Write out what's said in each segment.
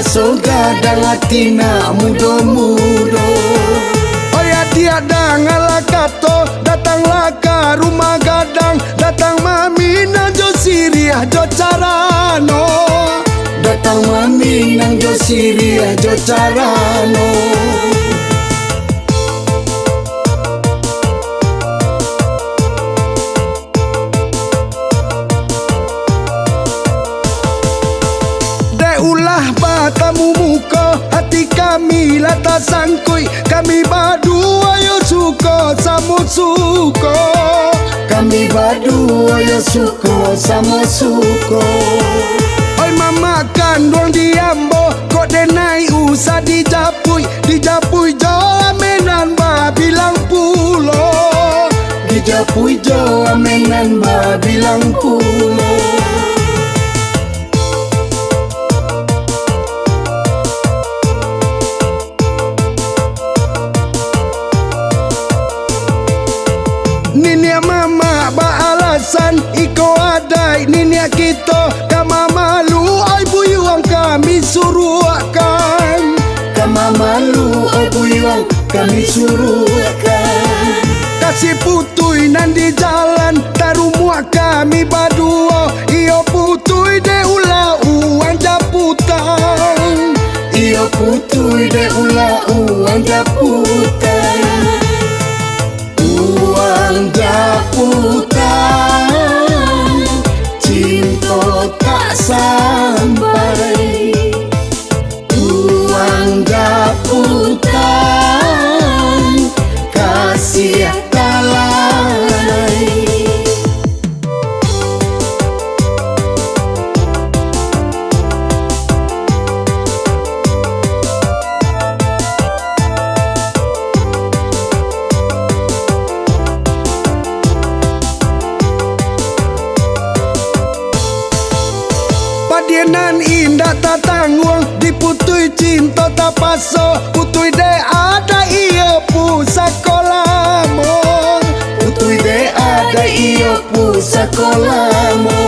biasa gadang atina mudo-mudo. Oh ya tiada ngalah kato, datanglah ke rumah gadang, datang mamina jo siriah jo carano, datang maminang jo siriah jo carano. Ulah batamu muka, hati kami lata sangkui, kami berdua yo suko samo suko, kami berdua yo suko samo suko. Oi mama kandung diambo, kok denai usah dijapui, dijapui jo amenan ba bilang pulo, dijapui jo amenan ba bilang pulo. Ninia mama ba alasan iko adai ninia kita kama malu ai buyuang kami suruhkan, kama malu ai buyuang kami suruhkan. Kasih putui nan di jalan tarumua kami berdua, iyo putui de ula uang japutan, iyo putui de ula uang japutan. Uang japutan, cinta tak sampai. Uang japutan, kasih tak lalai. Padienan indah tak tanggung, diputui cinta tak paso, putui de ada iya pu sekolahmu, putui de ada iya pu sekolahmu.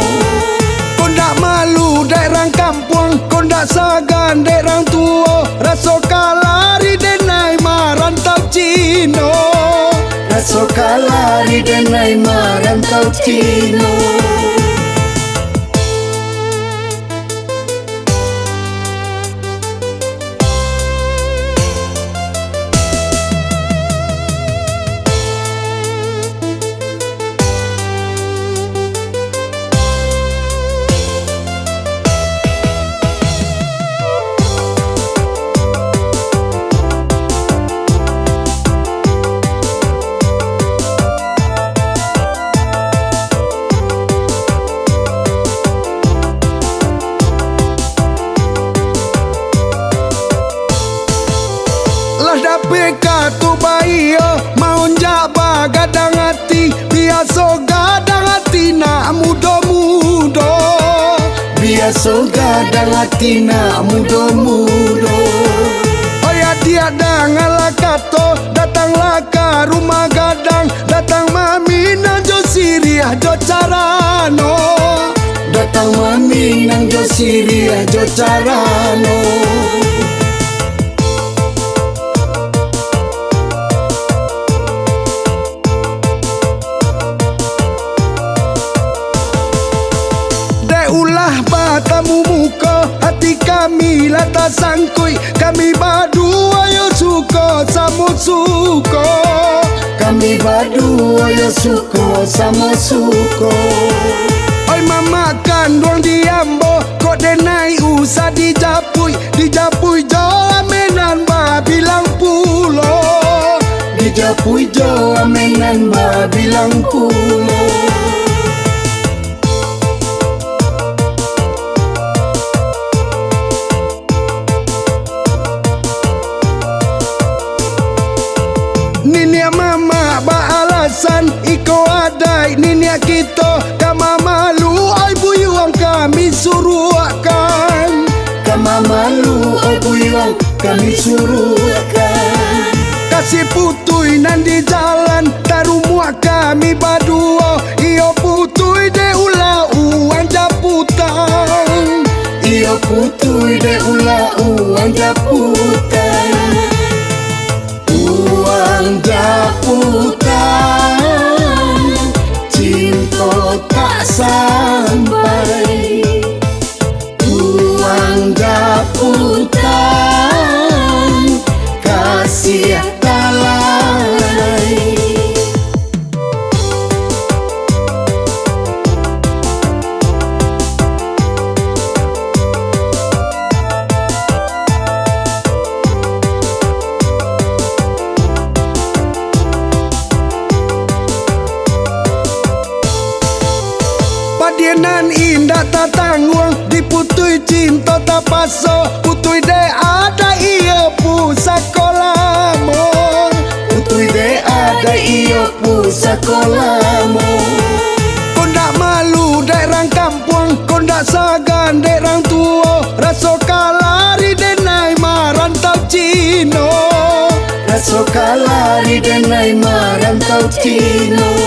Kau ndak malu dek rang kampung, kau ndak sagan dek rang tua, raso kalari denai marantau Cino, raso kalari denai marantau Cino. Dapika tu bayi mau jaba gadang hati, biasa gadang hati nak mudo-mudo, biasa gadang hati nak mudo-mudo. Oh ya tiada ngalah kato, datanglah ke rumah gadang, datang mamina jo siriah jo carano, datang maminang jo siriah jo carano. Ulah batamu muka, hati kami lata sangkui, kami berdua yo suko samo suko, kami berdua yo suko samo suko. Oi mama kandung diambo, kok denai usah dijapui, dijapui jo amenan ba bilang pulo, dijapui jo amenan ba bilang pulo. Ninia mama ba alasan iko adai ninia kita kama malu ai buyuang kami suruhkan, kama malu ai buyuang kami suruhkan. Kasih putui nan di jalan tarumua kami berdua, iyo putui de ula uang japutan, iyo putui de ula uang japutan, uang japutan, cinta tak sampai. Uang japutan, kasih tak lalai. Padienan indah tak tanggung, diputui cinta tak paso, putui de ada iya pu sakolamo, Putui de ada iyo pu sakolamo. kau ndak malu dek rang kampung, kau ndak sagan dek rang tua, raso kalari denai marantau Cino. Raso kalari denai marantau Cino.